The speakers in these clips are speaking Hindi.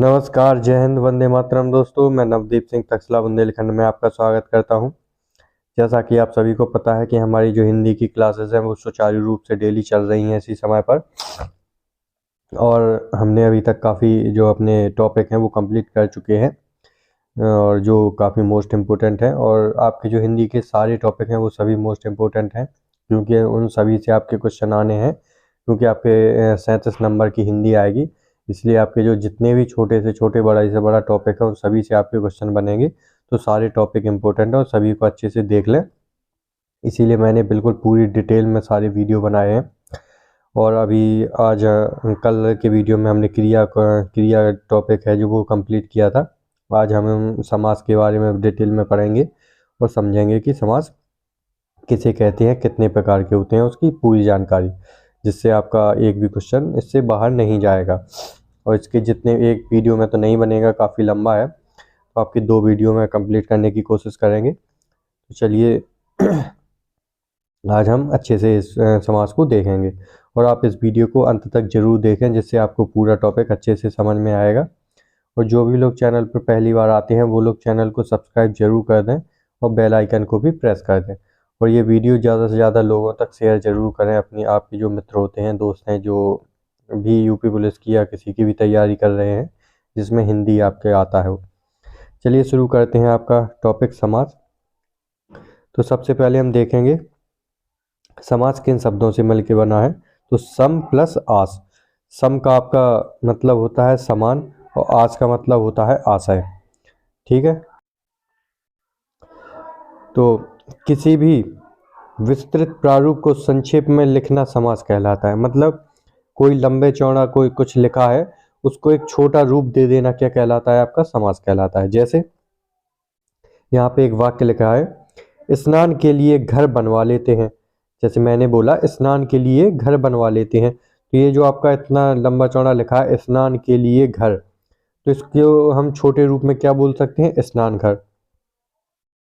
नमस्कार, जय हिंद, वंदे मातरम। दोस्तों, मैं नवदीप सिंह तक्षला बुंदेलखंड में आपका स्वागत करता हूं। जैसा कि आप सभी को पता है कि हमारी जो हिंदी की क्लासेस हैं वो सुचारू रूप से डेली चल रही हैं इसी समय पर, और हमने अभी तक काफ़ी जो अपने टॉपिक हैं वो कंप्लीट कर चुके हैं, और जो काफ़ी मोस्ट इम्पोर्टेंट है। और आपके जो हिंदी के सारे टॉपिक हैं वो सभी मोस्ट इम्पोर्टेंट हैं, क्योंकि उन सभी से आपके क्वेश्चन आने हैं। क्योंकि आपके 37 नंबर की हिंदी आएगी, इसलिए आपके जो जितने भी छोटे से छोटे बड़ा से बड़ा टॉपिक है उन सभी से आपके क्वेश्चन बनेंगे। तो सारे टॉपिक इम्पोर्टेंट है और सभी को अच्छे से देख लें, इसीलिए मैंने बिल्कुल पूरी डिटेल में सारे वीडियो बनाए हैं। और अभी आज कल के वीडियो में हमने क्रिया टॉपिक है जो वो कंप्लीट किया था। आज हम समास के बारे में डिटेल में पढ़ेंगे और समझेंगे कि समास किसे कहते हैं, कितने प्रकार के होते हैं, उसकी पूरी जानकारी, जिससे आपका एक भी क्वेश्चन इससे बाहर नहीं जाएगा। और इसके जितने एक वीडियो में तो नहीं बनेगा, काफ़ी लंबा है, तो आपकी 2 वीडियो में कंप्लीट करने की कोशिश करेंगे। तो चलिए आज हम अच्छे से इस समास को देखेंगे, और आप इस वीडियो को अंत तक जरूर देखें, जिससे आपको पूरा टॉपिक अच्छे से समझ में आएगा। और जो भी लोग चैनल पर पहली बार आते हैं वो लोग चैनल को सब्सक्राइब जरूर कर दें और बेल आइकन को भी प्रेस कर दें। और ये वीडियो ज़्यादा से ज़्यादा लोगों तक शेयर जरूर करें। अपनी आपके जो मित्र होते हैं, दोस्त हैं, जो भी यूपी पुलिस की या किसी की भी तैयारी कर रहे हैं जिसमें हिंदी आपके आता है। चलिए शुरू करते हैं आपका टॉपिक समास। तो सबसे पहले हम देखेंगे समास किन शब्दों से मिलकर बना है। तो सम प्लस आस। सम का आपका मतलब होता है समान, और आस का मतलब होता है आशय। ठीक है। तो किसी भी विस्तृत प्रारूप को संक्षेप में लिखना समास कहलाता है। मतलब कोई लंबे चौड़ा कोई कुछ लिखा है, उसको एक छोटा रूप दे देना क्या कहलाता है? आपका समास कहलाता है। जैसे यहाँ पे एक वाक्य लिखा है, स्नान के लिए घर बनवा लेते हैं। जैसे मैंने बोला स्नान के लिए घर बनवा लेते हैं, तो ये जो आपका इतना लंबा चौड़ा लिखा है स्नान के लिए घर, तो इसको हम छोटे रूप में क्या बोल सकते हैं? स्नान घर।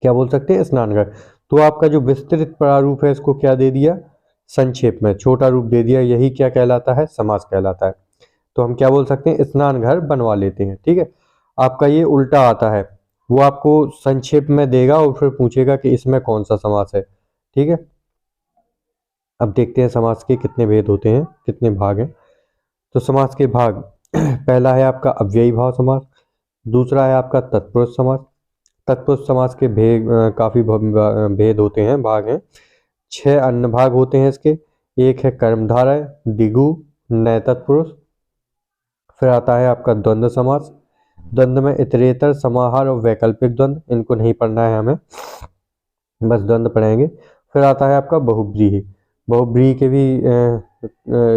क्या बोल सकते हैं? स्नान घर। तो आपका जो विस्तृत प्रारूप है इसको क्या दे दिया? संक्षेप में छोटा रूप दे दिया। यही क्या कहलाता है? समास कहलाता है। तो हम क्या बोल सकते हैं? स्नान घर बनवा लेते हैं। ठीक है। आपका ये उल्टा आता है, वो आपको संक्षेप में देगा और फिर पूछेगा कि इसमें कौन सा समास है। ठीक है। अब देखते हैं समास के कितने भेद होते हैं, कितने भाग हैं। तो समास के भाग पहला है आपका अव्ययी भाव समास, दूसरा है आपका तत्पुरुष समास। तत्पुरुष समास के काफी भेद होते हैं, भाग हैं। 6 अन्य भाग होते हैं इसके। एक है कर्मधारय, दिगु, नए तत्पुरुष। फिर आता है आपका द्वंद्व समास। द्वंद्व में इतरेतर, समाहार और वैकल्पिक द्वंद्व, इनको नहीं पढ़ना है हमें, बस द्वंद्व पढ़ेंगे। फिर आता है आपका बहुव्रीहि। बहुव्रीहि के भी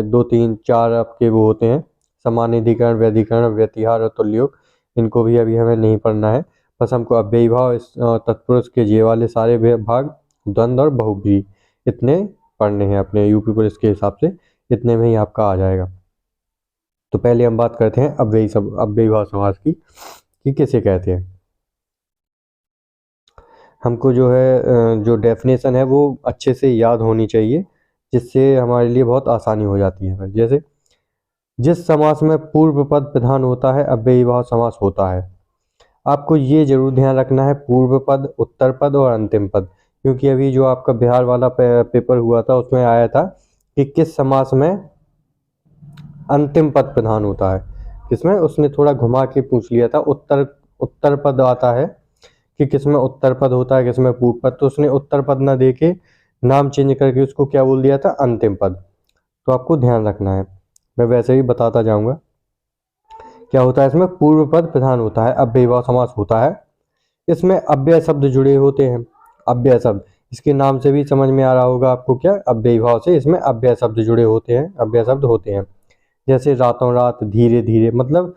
2 3 4 आपके वो होते हैं, समानाधिकरण, व्यधिकरण, व्यतिहार और तुल्योग। इनको भी अभी हमें नहीं पढ़ना है, बस हमको अव्ययी भाव, तत्पुरुष के ये वाले सारे भाग, द्वंद्व और बहुव्रीहि, इतने पढ़ने हैं अपने यूपी पुलिस के हिसाब से। इतने में ही आपका आ जाएगा। तो पहले हम बात करते हैं अव्ययी भाव समास की, कि किसे कहते हैं। हमको जो है जो डेफिनेशन है वो अच्छे से याद होनी चाहिए, जिससे हमारे लिए बहुत आसानी हो जाती है। जैसे जिस समास में पूर्व पद प्रधान होता है अव्ययी भाव समास होता है। आपको ये जरूर ध्यान रखना है, पूर्व पद, उत्तर पद और अंतिम पद। क्योंकि अभी जो आपका बिहार वाला पेपर हुआ था उसमें आया था कि किस समास में अंतिम पद प्रधान होता है। किसमें? उसने थोड़ा घुमा के पूछ लिया था। उत्तर पद आता है कि किसमें उत्तर पद होता है, किसमें पूर्व पद, तो उसने उत्तर पद ना दे के नाम चेंज करके उसको क्या बोल दिया था? अंतिम पद। तो आपको ध्यान रखना है, मैं वैसे ही बताता जाऊंगा। क्या होता है इसमें? पूर्व पद प्रधान होता है, अव्ययी भाव समास होता है। इसमें अव्यय शब्द जुड़े होते हैं। अव्यय शब्द, इसके नाम से भी समझ में आ रहा होगा आपको, क्या अव्ययी भाव से इसमें अव्यय शब्द जुड़े होते हैं, अव्यय शब्द होते हैं। जैसे रातों रात, धीरे धीरे, मतलब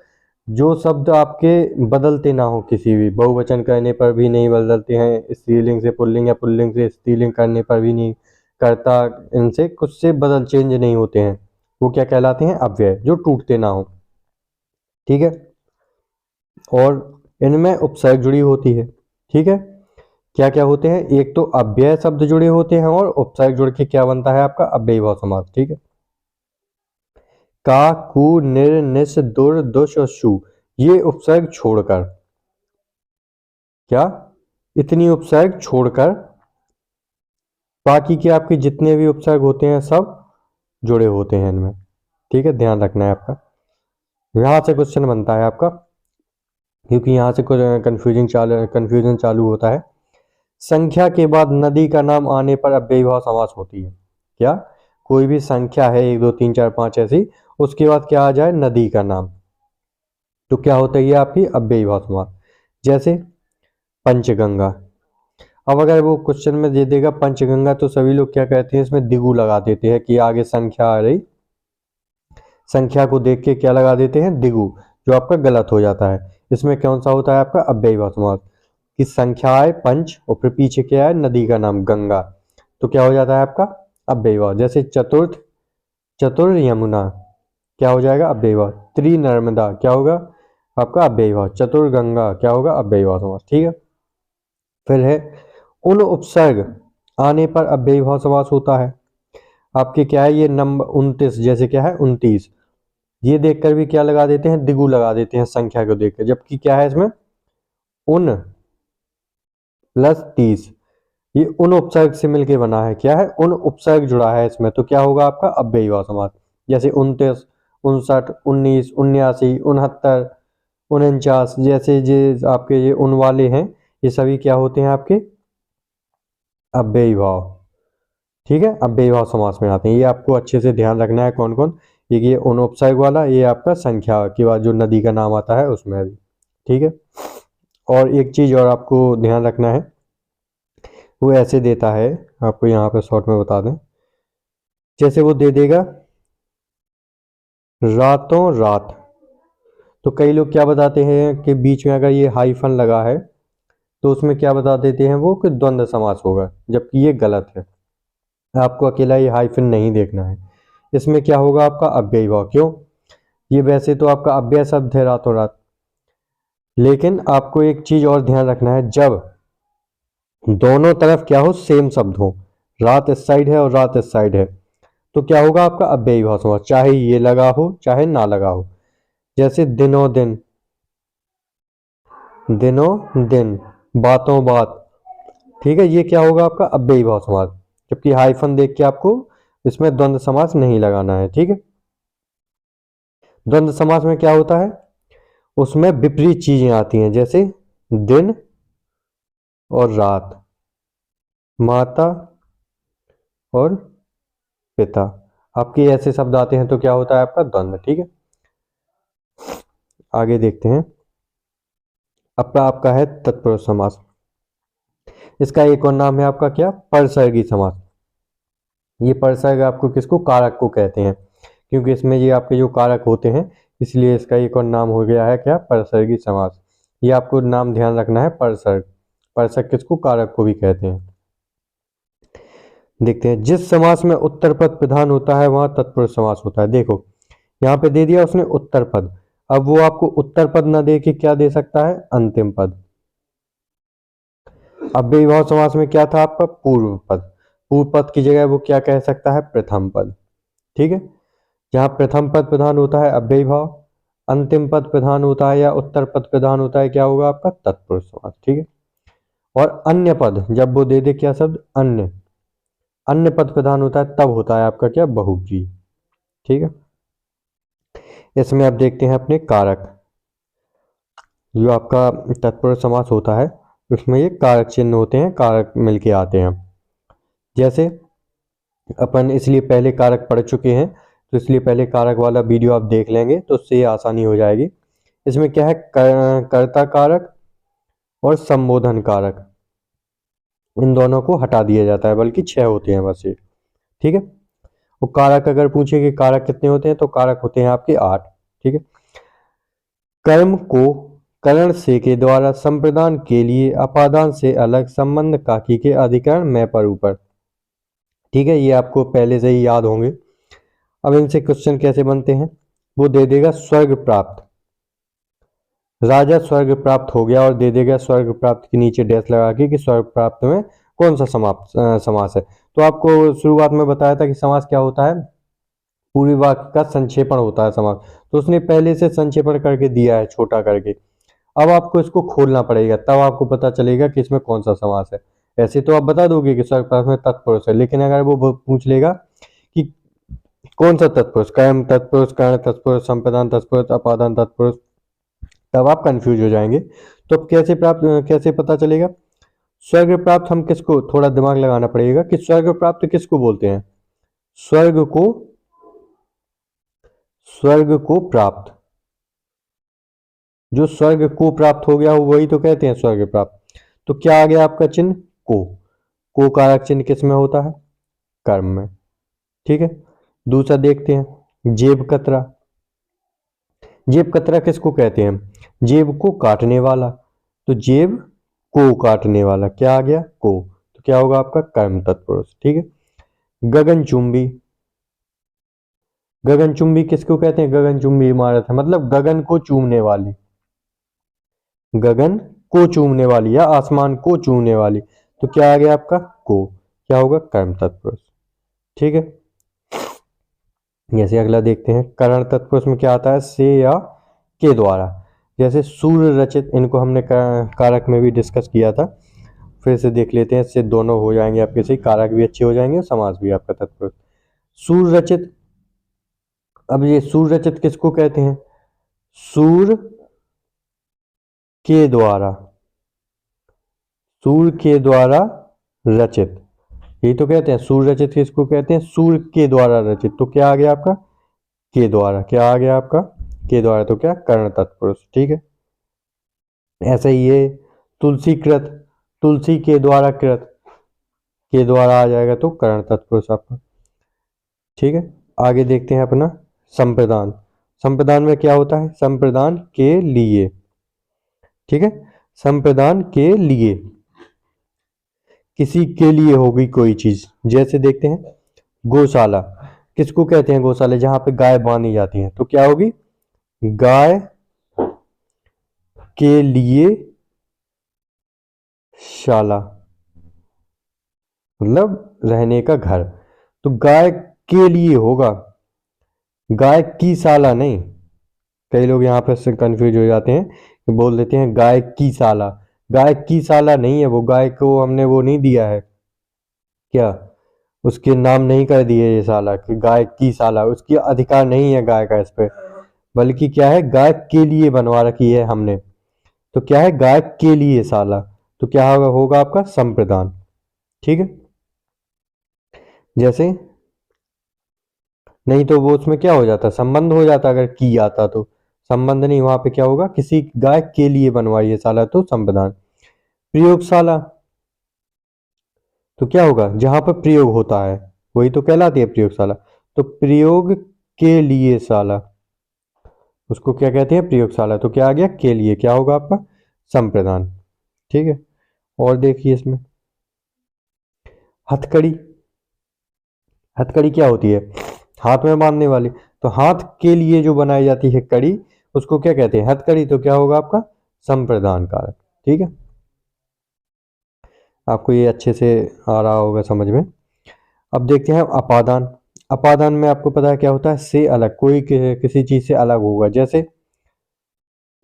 जो शब्द आपके बदलते ना हो, किसी भी बहुवचन करने पर भी नहीं बदलते हैं, स्त्रीलिंग से पुल्लिंग या पुल्लिंग से स्त्रीलिंग करने पर भी नहीं करता, इनसे कुछ से बदल चेंज नहीं होते हैं, वो क्या कहलाते हैं? अव्यय, जो टूटते ना हो। ठीक है। और इनमें उपसर्ग जुड़ी होती है। ठीक है। क्या क्या होते हैं? एक तो अव्यय शब्द जुड़े होते हैं, और उपसर्ग जुड़ के क्या बनता है आपका? अव्ययी भाव समास। ठीक है। का, कु, निर, निस, दुर, दुश और शु, ये उपसर्ग छोड़कर, क्या, इतनी उपसर्ग छोड़कर बाकी के आपके जितने भी उपसर्ग होते हैं सब जुड़े होते हैं इनमें। ठीक है, ध्यान रखना है आपका। यहाँ से क्वेश्चन बनता है आपका, क्योंकि यहाँ से कुछ कन्फ्यूजन चालू होता है। संख्या के बाद नदी का नाम आने पर अव्ययीभाव समास होती है। क्या, कोई भी संख्या है 1 2 3 4 5 ऐसी, उसके बाद क्या आ जाए, नदी का नाम, तो क्या होता है ये आपकी अव्ययीभाव समास। जैसे पंचगंगा। अब अगर वो क्वेश्चन में दे देगा पंचगंगा, तो सभी लोग क्या कहते हैं, इसमें दिगु लगा देते हैं कि आगे संख्या आ रही, संख्या को देख के क्या लगा देते हैं, दिगु, जो आपका गलत हो जाता है। इसमें कौन सा होता है आपका अव्ययीभाव समास, कि संख्या आए पंच और फिर पीछे क्या है, नदी का नाम गंगा, तो क्या हो जाता है आपका अव्ययीभाव। जैसे चतुर्थ, चतुर यमुना, क्या हो जाएगा अव्ययीभाव। त्रि नर्मदा, क्या होगा आपका अव्ययीभाव। चतुर गंगा, क्या होगा अव्ययीभाव समास। ठीक है, फिर है उन उपसर्ग आने पर अव्ययीभाव समास होता है। आपके क्या है ये नंबर 29, जैसे क्या है 29, ये देखकर भी क्या लगा देते हैं, दिगु लगा देते हैं संख्या को देखकर, जबकि क्या है इसमें उन प्लस 30, ये उन उपसर्ग से मिलके बना है, क्या है उन उपसर्ग जुड़ा है इसमें, तो क्या होगा आपका अव्ययीभाव समास। जैसे 29 59 19 79 69 49, जैसे ये आपके ये उन वाले हैं, ये सभी क्या होते हैं आपके अव्ययीभाव। ठीक है, अव्ययीभाव समास में आते हैं। ये आपको अच्छे से ध्यान रखना है कौन कौन, ये उन उपसर्ग वाला, ये आपका संख्या के बाद जो नदी का नाम आता है उसमें भी। ठीक है, और एक चीज और आपको ध्यान रखना है, वो ऐसे देता है, आपको यहाँ पे शॉर्ट में बता दें, जैसे वो दे देगा रातों रात, तो कई लोग क्या बताते हैं कि बीच में अगर ये हाइफन लगा है तो उसमें क्या बता देते हैं वो कि द्वंद्व समास होगा, जबकि ये गलत है। आपको अकेला ये हाइफन नहीं देखना है, इसमें क्या होगा आपका अव्ययीभाव। क्यों, ये वैसे तो आपका अव्यय शब्द है रातों रात, लेकिन आपको एक चीज और ध्यान रखना है, जब दोनों तरफ क्या हो सेम शब्द हो, रात इस साइड है और रात इस साइड है, तो क्या होगा आपका अव्ययीभाव समास, चाहे ये लगा हो चाहे ना लगा हो। जैसे दिनों दिन, दिनों दिन, बातों बात। ठीक है, ये क्या होगा आपका अव्ययीभाव समास, जबकि हाइफन देख के आपको इसमें द्वंद्व समास नहीं लगाना है। ठीक है, द्वंद्व समास में क्या होता है, उसमें विपरीत चीजें आती हैं, जैसे दिन और रात, माता और पिता, आपके ऐसे शब्द आते हैं तो क्या होता है आपका द्वंद्व। ठीक है, आगे देखते हैं। आपका है तत्पुरुष समास। इसका एक और नाम है आपका क्या, परसर्गी समास। ये परसर्ग आपको किसको, कारक को कहते हैं, क्योंकि इसमें ये आपके जो कारक होते हैं, इसलिए इसका एक और नाम हो गया है क्या, परसर्गी समास। ये आपको नाम ध्यान रखना है, परसर्ग। परसर्ग किसको, कारक को भी कहते हैं। देखते हैं, जिस समास में उत्तर पद प्रधान होता है वहां तत्पुरुष समास होता है। देखो यहाँ पे दे दिया उसने उत्तर पद, अब वो आपको उत्तर पद ना दे के क्या दे सकता है, अंतिम पद। अव्ययीभाव समास में क्या था आपका, पूर्व पद, पूर्व पद की जगह वो क्या कह सकता है, प्रथम पद। ठीक है, जहां प्रथम पद प्रधान होता है अव्ययीभाव, अंतिम पद प्रधान होता है या उत्तर पद प्रधान होता है, क्या होगा आपका तत्पुरुष समास। ठीक है, और अन्य पद जब वो दे दे क्या शब्द, अन्य, अन्य पद प्रधान होता है तब होता है आपका क्या, बहुव्रीहि। ठीक है, इसमें आप देखते हैं अपने कारक, जो आपका तत्पुरुष समास होता है उसमें ये कारक चिन्ह होते हैं, कारक मिलके आते हैं। जैसे अपन इसलिए पहले कारक पढ़ चुके हैं, तो इसलिए पहले कारक वाला वीडियो आप देख लेंगे तो उससे ये आसानी हो जाएगी। इसमें क्या है, कर्ता कारक और संबोधन कारक, इन दोनों को हटा दिया जाता है, बल्कि 6 होते हैं बस ये। ठीक है, वो कारक अगर पूछे कि कारक कितने होते हैं, तो कारक होते हैं आपके 8। ठीक है, कर्म को करण से के द्वारा संप्रदान के लिए अपादान से अलग संबंध काकी के अधिकरण में पर ऊपर। ठीक है, ये आपको पहले से ही याद होंगे। अब इनसे क्वेश्चन कैसे बनते हैं, वो दे देगा स्वर्ग प्राप्त, राजा स्वर्ग प्राप्त हो गया, और दे देगा स्वर्ग प्राप्त के नीचे डैश लगा के कि स्वर्ग प्राप्त में कौन सा समास है। तो आपको शुरुआत में बताया था कि समास क्या होता है, पूरे वाक्य का संक्षेपण होता है समास। तो उसने पहले से संक्षेपण करके दिया है, छोटा करके। अब आपको इसको खोलना पड़ेगा, तब आपको पता चलेगा कि इसमें कौन सा समास है। ऐसे तो आप बता दोगे कि सर्वनाम में तत्पुरुष है, लेकिन अगर वो पूछ लेगा कि कौन सा तत्पुरुष, कर्म तत्पुरुष, कर्ण तत्पुरुष, संप्रदान तत्पुरुष, अपादान तत्पुरुष, तब आप कंफ्यूज हो जाएंगे। तो अब कैसे पता चलेगा? स्वर्ग प्राप्त हम किसको, थोड़ा दिमाग लगाना पड़ेगा कि स्वर्ग प्राप्त किसको बोलते हैं। स्वर्ग को प्राप्त, जो स्वर्ग को प्राप्त हो गया हो वही तो कहते हैं स्वर्ग प्राप्त। तो क्या आ गया आपका चिन्ह? को कारक चिन्ह किस में होता है? कर्म में। ठीक है, दूसरा देखते हैं, जेब कतरा। जेब कतरा किसको कहते हैं? जेब को काटने वाला। तो जेब को काटने वाला क्या आ गया? को। तो क्या होगा आपका? कर्म तत्पुरुष। ठीक है, गगनचुंबी। गगनचुंबी किसको कहते हैं? गगनचुंबी इमारत है, मतलब गगन को चूमने वाली, गगन को चूमने वाली या आसमान को चूमने वाली। तो क्या आ गया आपका? को। क्या होगा? कर्म तत्पुरुष। ठीक है, जैसे अगला देखते हैं, करण तत्पुरुष में क्या आता है? से या के द्वारा। जैसे सूर्य रचित, इनको हमने कारक में भी डिस्कस किया था, फिर से देख लेते हैं, इससे दोनों हो जाएंगे आपके सही, कारक भी अच्छे हो जाएंगे और समास भी आपका तत्पुरुष। सूर्य रचित, अब ये सूर्य रचित किसको कहते हैं? सूर्य के द्वारा, सूर्य के द्वारा रचित, यही तो कहते हैं। सूर्य रचित किसको कहते हैं? सूर्य के द्वारा रचित। तो क्या आ गया आपका? के द्वारा। क्या आ गया आपका? के द्वारा। तो क्या? कर्ण तत्पुरुष। ठीक है, ऐसा ही ये तुलसी कृत, तुलसी के द्वारा कृत, के द्वारा आ जाएगा तो कर्ण तत्पुरुष आपका। ठीक है, आगे देखते हैं अपना संप्रदान। संप्रदान में क्या होता है? संप्रदान के लिए। ठीक है, संप्रदान के लिए, किसी के लिए होगी कोई चीज। जैसे देखते हैं, गौशाला किसको कहते हैं? गौशाला जहां पे गाय बांधी जाती है। तो क्या होगी? गाय के लिए शाला, मतलब रहने का घर। तो गाय के लिए होगा, गाय की शाला नहीं। कई लोग यहाँ पे कंफ्यूज हो जाते हैं, बोल देते हैं गाय की शाला। गाय की शाला नहीं है वो, गाय को हमने वो नहीं दिया है, क्या उसके नाम नहीं कर दिए ये शाला कि गाय की शाला, उसकी अधिकार नहीं है गाय का इस पे, बल्कि क्या है, गाय के लिए बनवा रखी है हमने। तो क्या है? गाय के लिए शाला। तो क्या होगा आपका? संप्रदान। ठीक है, जैसे नहीं तो वो उसमें क्या हो जाता? संबंध हो जाता, अगर की आता तो। संबंध नहीं, वहां पे क्या होगा? किसी गाय के लिए बनवाई है शाला, तो संप्रदान। प्रयोगशाला, तो क्या होगा? जहां पर प्रयोग होता है वही तो कहलाती है प्रयोगशाला। तो प्रयोग के लिए शाला, उसको क्या कहते हैं? प्रयोगशाला। तो क्या आ गया? के लिए। क्या होगा आपका? संप्रदान। ठीक है, और देखिए इसमें हथकड़ी। हथकड़ी क्या होती है? हाथ में बांधने वाली। तो हाथ के लिए जो बनाई जाती है कड़ी, उसको क्या कहते हैं? हथकड़ी। तो क्या होगा आपका? संप्रदान कारक। ठीक है, आपको ये अच्छे से आ रहा होगा समझ में। अब देखते हैं अपादान। अपादान में आपको पता है क्या होता है? से अलग, कोई किसी चीज से अलग होगा। जैसे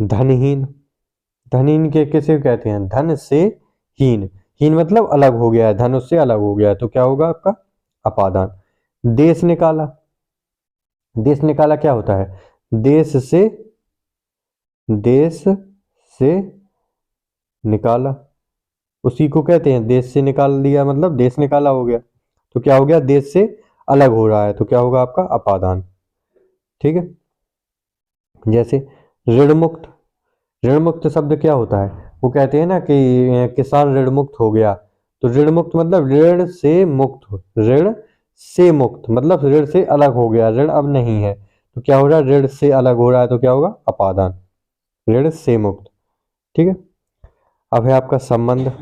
धनहीन, धनहीन के किसे कहते हैं? धन से हीन, हीन मतलब अलग हो गया है, धन उससे अलग हो गया है। तो क्या होगा आपका? अपादान। देश निकाला, देश निकाला क्या होता है? देश से, देश से निकाला, उसी को कहते हैं देश से निकाल दिया, मतलब देश निकाला हो गया। तो क्या हो गया? देश से अलग हो रहा है। तो क्या होगा आपका? अपादान। ठीक है, जैसे ऋण मुक्त। ऋण मुक्त शब्द क्या होता है? वो कहते हैं ना कि किसान ऋण मुक्त हो गया। तो ऋण मुक्त मतलब ऋण से मुक्त, ऋण से मुक्त मतलब ऋण से अलग हो गया, ऋण अब नहीं है। तो क्या हो रहा है? ऋण से अलग हो रहा है। तो क्या होगा? अपादान, ऋण से मुक्त। ठीक है, अब है आपका संबंध।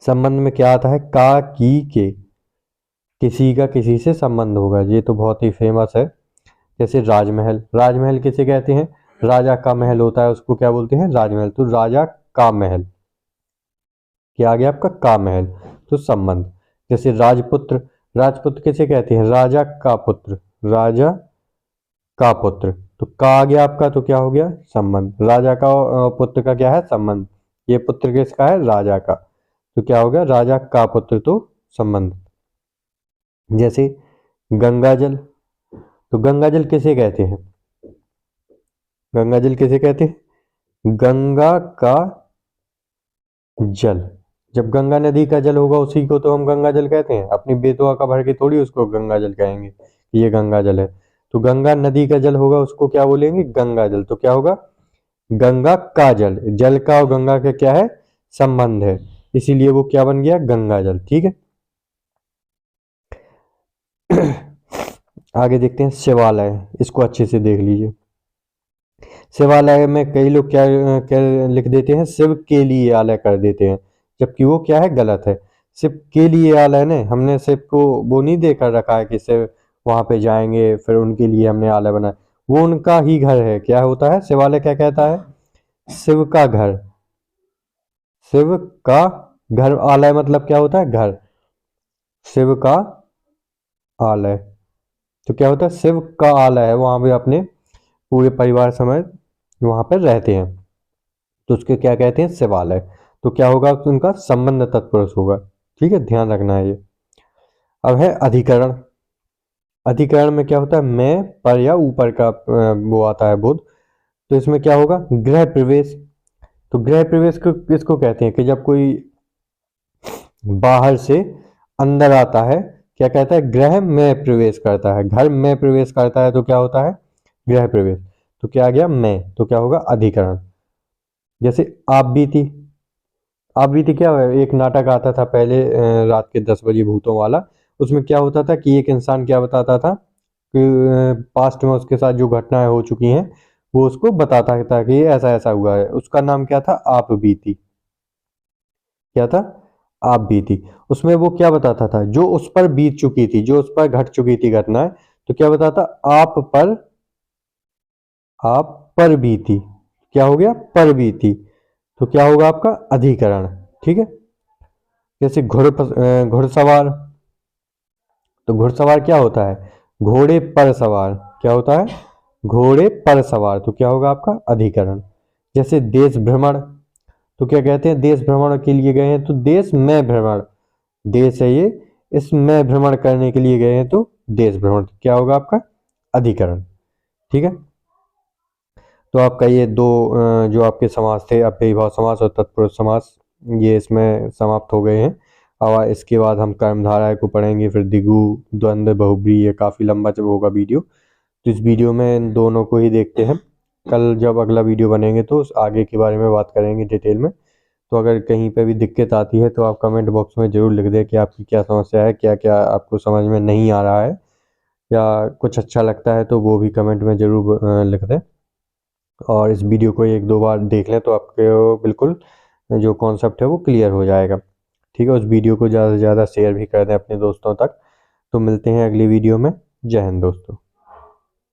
संबंध में क्या आता है? का, की, के, किसी का किसी से संबंध होगा। ये तो बहुत ही फेमस है। जैसे राजमहल, राजमहल किसे कहते हैं? राजा का महल होता है, उसको क्या बोलते हैं? राजमहल। तो राजा का महल, क्या आ गया आपका? का महल। तो संबंध। जैसे राजपुत्र, राजपुत्र किसे कहते हैं? राजा का पुत्र, राजा का पुत्र, तो का आ गया आपका, तो क्या हो गया, संबंध। राजा का पुत्र का क्या है, संबंध। ये पुत्र किसका है, राजा का, तो क्या हो गया, राजा का पुत्र, तो संबंध। जैसे गंगा जल, तो गंगा जल किसे कहते हैं, गंगा जल किसे कहते हैं, गंगा का जल। जब गंगा नदी का जल होगा उसी को तो हम गंगा जल कहते हैं, अपनी बेतवा का भर के थोड़ी उसको गंगा जल कहेंगे कि ये गंगा जल है। तो गंगा नदी का जल होगा उसको क्या बोलेंगे, गंगा जल। तो क्या होगा, गंगा का जल, जल का और गंगा का क्या है, संबंध है, इसीलिए वो क्या बन गया, गंगा जल। ठीक है। आगे देखते हैं शिवालय, इसको अच्छे से देख लीजिए। शिवालय में कई लोग क्या क्या लिख देते हैं, शिव के लिए आलय कर देते हैं, जबकि वो क्या है, गलत है। शिव के लिए आलय ने, हमने शिव को वो नहीं देकर रखा है कि शिव वहां पे जाएंगे फिर उनके लिए हमने आलय बनाया, वो उनका ही घर है। क्या होता है शिवालय, क्या कहता है, शिव का घर, शिव का घर। आलय मतलब क्या होता है, घर, शिव का आलय, तो क्या होता है, शिव का आलय है, वहां पे अपने पूरे परिवार समेत वहां पर रहते हैं, तो उसके क्या कहते हैं, शिवालय। तो क्या होगा, उनका संबंध तत्पुरुष होगा। ठीक है, ध्यान रखना है ये। अब है अधिकरण। अधिकरण में क्या होता है, मैं, पर या ऊपर का वो आता है बोध। तो इसमें क्या होगा, गृह प्रवेश। तो गृह प्रवेश को किसको कहते हैं, कि जब कोई बाहर से अंदर आता है, क्या कहता है, गृह में प्रवेश करता है, घर में प्रवेश करता है, तो क्या होता है, गृह प्रवेश। तो क्या आ गया, में, तो क्या होगा, अधिकरण। जैसे आप बीती, आप बीती क्या है, एक नाटक आता था पहले रात के 10 बजे भूतों वाला। उसमें क्या होता था कि एक इंसान क्या बताता था कि पास्ट में उसके साथ जो घटनाएं हो चुकी हैं वो उसको बताता था कि ये ऐसा ऐसा हुआ है। उसका नाम क्या था, आप बीती। क्या था, आप बीती। उसमें वो क्या बताता था, जो उस पर बीत चुकी थी, जो उस पर घट चुकी थी घटनाएं, तो क्या बताता, आप पर बीती। क्या हो गया, पर बीती, तो क्या होगा आपका, अधिकरण। ठीक है। जैसे घुड़सवार, तो घुड़सवार क्या होता है, घोड़े पर सवार। क्या होता है, घोड़े पर सवार, तो क्या होगा आपका, अधिकरण। जैसे देश भ्रमण, तो क्या कहते हैं, देश भ्रमण के लिए गए हैं, तो देश में भ्रमण, देश है ये, इसमें भ्रमण करने के लिए गए हैं, तो देश भ्रमण, तो क्या होगा आपका, अधिकरण। ठीक है। तो आपका ये दो जो आपके समास थे, अव्ययीभाव समास और तत्पुरुष समास, ये इसमें समाप्त हो गए हैं। अब इसके बाद हम कर्मधारय को पढ़ेंगे, फिर दिगु, द्वंद्व, बहुब्रीहि। ये काफ़ी लंबा जब होगा वीडियो, तो इस वीडियो में इन दोनों को ही देखते हैं। कल जब अगला वीडियो बनेंगे तो उस आगे के बारे में बात करेंगे डिटेल में। तो अगर कहीं पे भी दिक्कत आती है तो आप कमेंट बॉक्स में ज़रूर लिख दें कि आपकी क्या समस्या है, क्या क्या आपको समझ में नहीं आ रहा है, या कुछ अच्छा लगता है तो वो भी कमेंट में ज़रूर लिख दें। और इस वीडियो को एक दो बार देख लें तो आपके बिल्कुल जो कॉन्सेप्ट है वो क्लियर हो जाएगा। ठीक है, उस वीडियो को ज़्यादा से ज़्यादा शेयर भी कर दें अपने दोस्तों तक। तो मिलते हैं अगली वीडियो में। जय हिंद दोस्तों।